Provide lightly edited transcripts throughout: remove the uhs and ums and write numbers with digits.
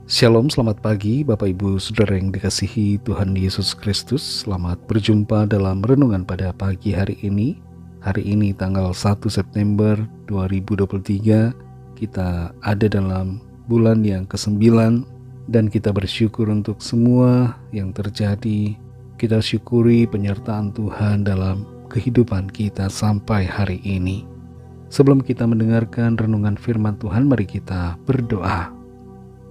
Shalom, selamat pagi Bapak Ibu Saudara yang dikasihi Tuhan Yesus Kristus. Selamat berjumpa dalam renungan pada pagi hari ini. Hari ini tanggal 1 September 2023. Kita ada dalam bulan yang ke-9 dan kita bersyukur untuk semua yang terjadi. Kita syukuri penyertaan Tuhan dalam kehidupan kita sampai hari ini. Sebelum kita mendengarkan renungan firman Tuhan, mari kita berdoa.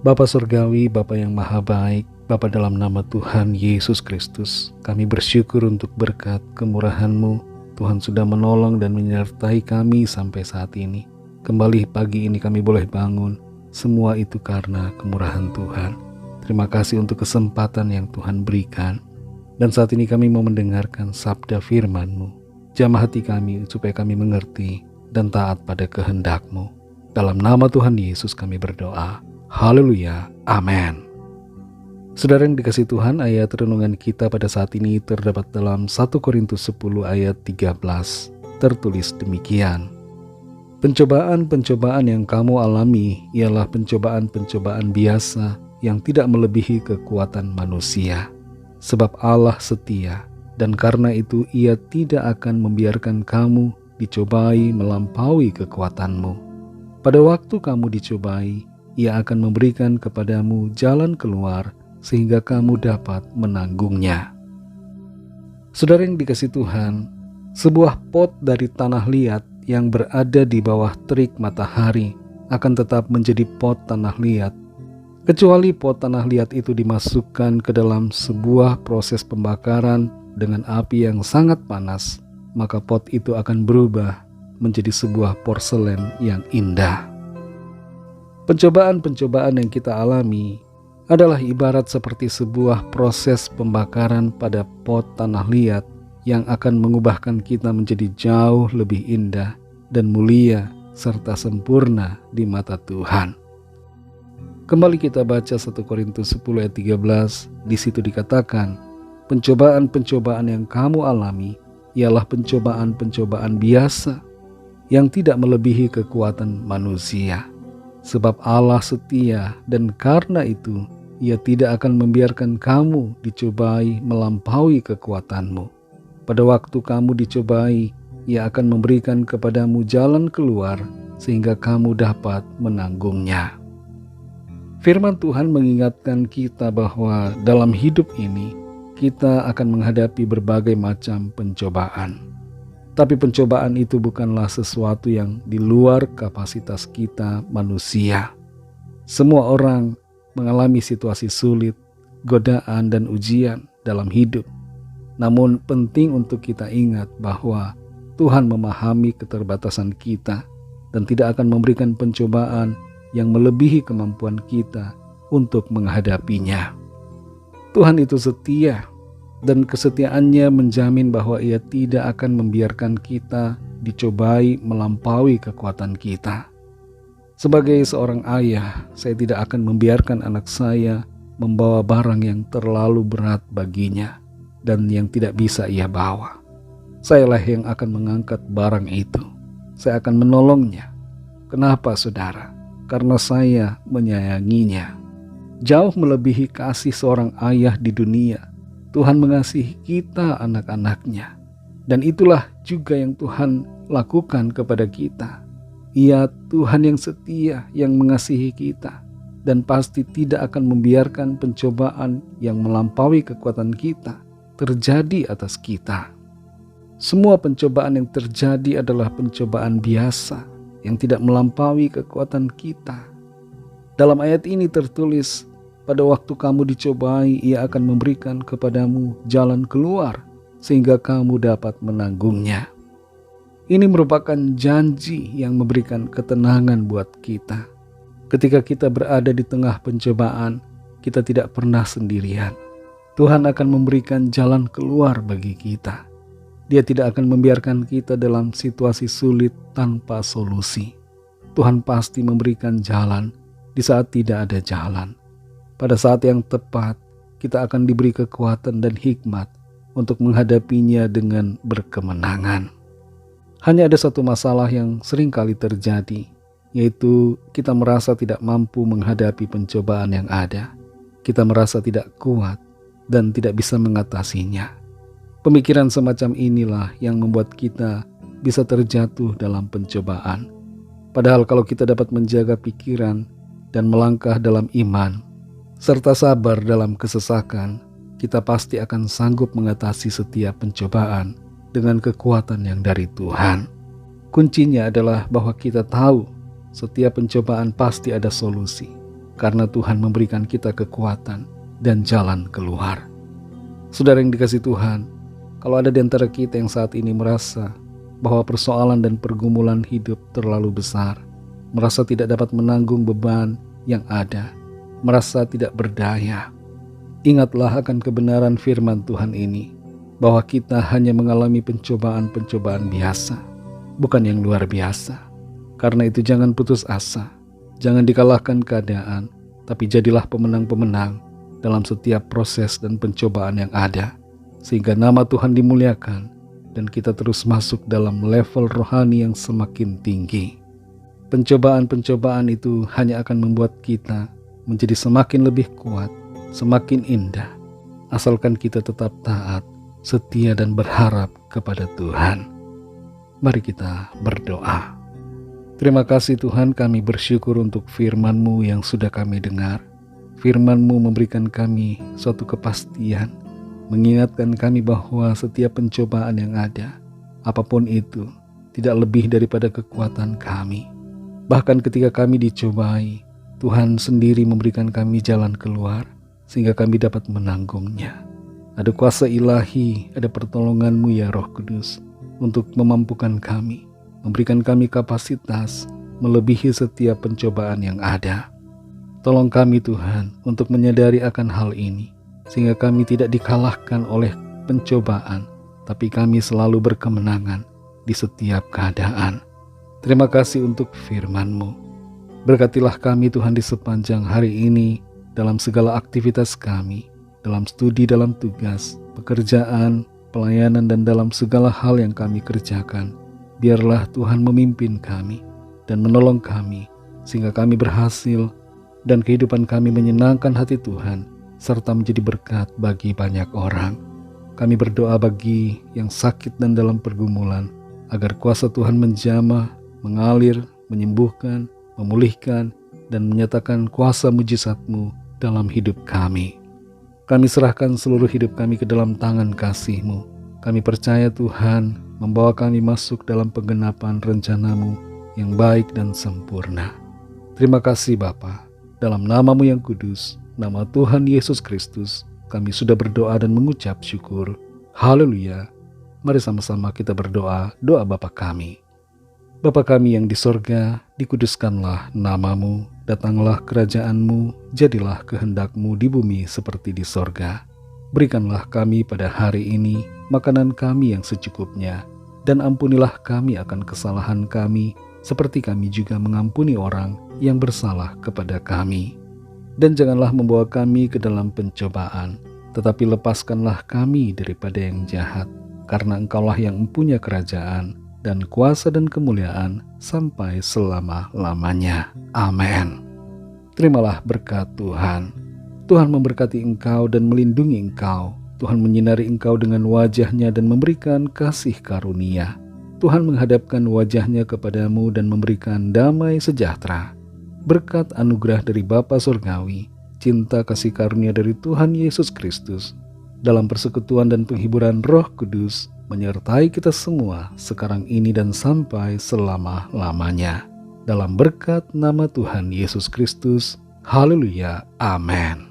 Bapa Surgawi, Bapa yang Maha Baik, Bapa dalam nama Tuhan Yesus Kristus, kami bersyukur untuk berkat kemurahan-Mu. Tuhan sudah menolong dan menyertai kami sampai saat ini. Kembali pagi ini kami boleh bangun, semua itu karena kemurahan Tuhan. Terima kasih untuk kesempatan yang Tuhan berikan. Dan saat ini kami mau mendengarkan sabda firman-Mu. Jamah hati kami supaya kami mengerti dan taat pada kehendak-Mu. Dalam nama Tuhan Yesus kami berdoa. Haleluya, amin. Saudara yang dikasihi Tuhan, ayat renungan kita pada saat ini terdapat dalam 1 Korintus 10 ayat 13. Tertulis demikian. Pencobaan-pencobaan yang kamu alami ialah pencobaan-pencobaan biasa yang tidak melebihi kekuatan manusia. Sebab Allah setia, dan karena itu Ia tidak akan membiarkan kamu dicobai melampaui kekuatanmu. Pada waktu kamu dicobai, Ia akan memberikan kepadamu jalan keluar sehingga kamu dapat menanggungnya. Saudara yang dikasihi Tuhan, sebuah pot dari tanah liat yang berada di bawah terik matahari akan tetap menjadi pot tanah liat, kecuali pot tanah liat itu dimasukkan ke dalam sebuah proses pembakaran dengan api yang sangat panas, maka pot itu akan berubah menjadi sebuah porselen yang indah. Pencobaan-pencobaan yang kita alami adalah ibarat seperti sebuah proses pembakaran pada pot tanah liat yang akan mengubahkan kita menjadi jauh lebih indah dan mulia serta sempurna di mata Tuhan. Kembali kita baca 1 Korintus 10 ayat 13, di situ dikatakan, pencobaan-pencobaan yang kamu alami ialah pencobaan-pencobaan biasa yang tidak melebihi kekuatan manusia. Sebab Allah setia, dan karena itu Ia tidak akan membiarkan kamu dicobai melampaui kekuatanmu. Pada waktu kamu dicobai, Ia akan memberikan kepadamu jalan keluar sehingga kamu dapat menanggungnya. Firman Tuhan mengingatkan kita bahwa dalam hidup ini kita akan menghadapi berbagai macam pencobaan. Tapi pencobaan itu bukanlah sesuatu yang di luar kapasitas kita manusia. Semua orang mengalami situasi sulit, godaan dan ujian dalam hidup. Namun penting untuk kita ingat bahwa Tuhan memahami keterbatasan kita dan tidak akan memberikan pencobaan yang melebihi kemampuan kita untuk menghadapinya. Tuhan itu setia, dan kesetiaannya menjamin bahwa Ia tidak akan membiarkan kita dicobai melampaui kekuatan kita. Sebagai seorang ayah, saya tidak akan membiarkan anak saya membawa barang yang terlalu berat baginya dan yang tidak bisa ia bawa. Sayalah yang akan mengangkat barang itu. Saya akan menolongnya. Kenapa, saudara? Karena saya menyayanginya. Jauh melebihi kasih seorang ayah di dunia, Tuhan mengasihi kita anak-anaknya. Dan itulah juga yang Tuhan lakukan kepada kita. Ia Tuhan yang setia, yang mengasihi kita, dan pasti tidak akan membiarkan pencobaan yang melampaui kekuatan kita terjadi atas kita. Semua pencobaan yang terjadi adalah pencobaan biasa yang tidak melampaui kekuatan kita. Dalam ayat ini tertulis, pada waktu kamu dicobai, Ia akan memberikan kepadamu jalan keluar sehingga kamu dapat menanggungnya. Ini merupakan janji yang memberikan ketenangan buat kita. Ketika kita berada di tengah pencobaan, kita tidak pernah sendirian. Tuhan akan memberikan jalan keluar bagi kita. Dia tidak akan membiarkan kita dalam situasi sulit tanpa solusi. Tuhan pasti memberikan jalan di saat tidak ada jalan. Pada saat yang tepat, kita akan diberi kekuatan dan hikmat untuk menghadapinya dengan berkemenangan. Hanya ada satu masalah yang sering kali terjadi, yaitu kita merasa tidak mampu menghadapi pencobaan yang ada. Kita merasa tidak kuat dan tidak bisa mengatasinya. Pemikiran semacam inilah yang membuat kita bisa terjatuh dalam pencobaan. Padahal kalau kita dapat menjaga pikiran dan melangkah dalam iman, serta sabar dalam kesesakan, kita pasti akan sanggup mengatasi setiap pencobaan dengan kekuatan yang dari Tuhan. Kuncinya adalah bahwa kita tahu setiap pencobaan pasti ada solusi, karena Tuhan memberikan kita kekuatan dan jalan keluar. Saudara yang dikasihi Tuhan, kalau ada di antara kita yang saat ini merasa bahwa persoalan dan pergumulan hidup terlalu besar, merasa tidak dapat menanggung beban yang ada, merasa tidak berdaya, ingatlah akan kebenaran firman Tuhan ini, bahwa kita hanya mengalami pencobaan-pencobaan biasa, bukan yang luar biasa. Karena itu jangan putus asa, jangan dikalahkan keadaan, tapi jadilah pemenang-pemenang dalam setiap proses dan pencobaan yang ada, sehingga nama Tuhan dimuliakan dan kita terus masuk dalam level rohani yang semakin tinggi. Pencobaan-pencobaan itu hanya akan membuat kita menjadi semakin lebih kuat, semakin indah, asalkan kita tetap taat, setia dan berharap kepada Tuhan. Mari kita berdoa. Terima kasih Tuhan, kami bersyukur untuk firman-Mu yang sudah kami dengar. Firman-Mu memberikan kami suatu kepastian, mengingatkan kami bahwa setiap pencobaan yang ada, apapun itu, tidak lebih daripada kekuatan kami. Bahkan ketika kami dicobai, Tuhan sendiri memberikan kami jalan keluar, sehingga kami dapat menanggungnya. Ada kuasa ilahi, ada pertolongan-Mu ya Roh Kudus, untuk memampukan kami, memberikan kami kapasitas melebihi setiap pencobaan yang ada. Tolong kami Tuhan untuk menyadari akan hal ini, sehingga kami tidak dikalahkan oleh pencobaan, tapi kami selalu berkemenangan di setiap keadaan. Terima kasih untuk firman-Mu. Berkatilah kami Tuhan di sepanjang hari ini, dalam segala aktivitas kami, dalam studi, dalam tugas, pekerjaan, pelayanan, dan dalam segala hal yang kami kerjakan. Biarlah Tuhan memimpin kami dan menolong kami, sehingga kami berhasil dan kehidupan kami menyenangkan hati Tuhan, serta menjadi berkat bagi banyak orang. Kami berdoa bagi yang sakit dan dalam pergumulan, agar kuasa Tuhan menjamah, mengalir, menyembuhkan, memulihkan, dan menyatakan kuasa mujizat-Mu dalam hidup kami. Kami serahkan seluruh hidup kami ke dalam tangan kasih-Mu. Kami percaya Tuhan membawa kami masuk dalam penggenapan rencana-Mu yang baik dan sempurna. Terima kasih Bapa. Dalam nama-Mu yang kudus, nama Tuhan Yesus Kristus, kami sudah berdoa dan mengucap syukur. Haleluya. Mari sama-sama kita berdoa, doa Bapa kami. Bapa kami yang di sorga, dikuduskanlah nama-Mu, datanglah kerajaan-Mu, jadilah kehendak-Mu di bumi seperti di sorga. Berikanlah kami pada hari ini makanan kami yang secukupnya, dan ampunilah kami akan kesalahan kami, seperti kami juga mengampuni orang yang bersalah kepada kami. Dan janganlah membawa kami ke dalam pencobaan, tetapi lepaskanlah kami daripada yang jahat, karena Engkaulah yang mempunyai kerajaan dan kuasa dan kemuliaan sampai selama-lamanya. Amin. Terimalah berkat Tuhan. Tuhan memberkati engkau dan melindungi engkau. Tuhan menyinari engkau dengan wajah-Nya dan memberikan kasih karunia. Tuhan menghadapkan wajah-Nya kepadamu dan memberikan damai sejahtera. Berkat anugerah dari Bapa Surgawi, cinta kasih karunia dari Tuhan Yesus Kristus, dalam persekutuan dan penghiburan Roh Kudus, menyertai kita semua sekarang ini dan sampai selama-lamanya. Dalam berkat nama Tuhan Yesus Kristus. Haleluya. Amin.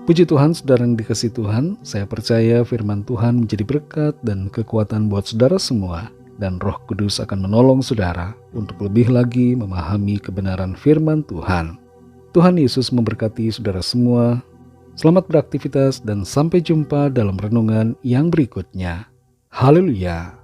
Puji Tuhan, saudara yang dikasihi Tuhan, saya percaya firman Tuhan menjadi berkat dan kekuatan buat saudara semua. Dan Roh Kudus akan menolong saudara untuk lebih lagi memahami kebenaran firman Tuhan. Tuhan Yesus memberkati saudara semua. Selamat beraktivitas dan sampai jumpa dalam renungan yang berikutnya. Haleluya.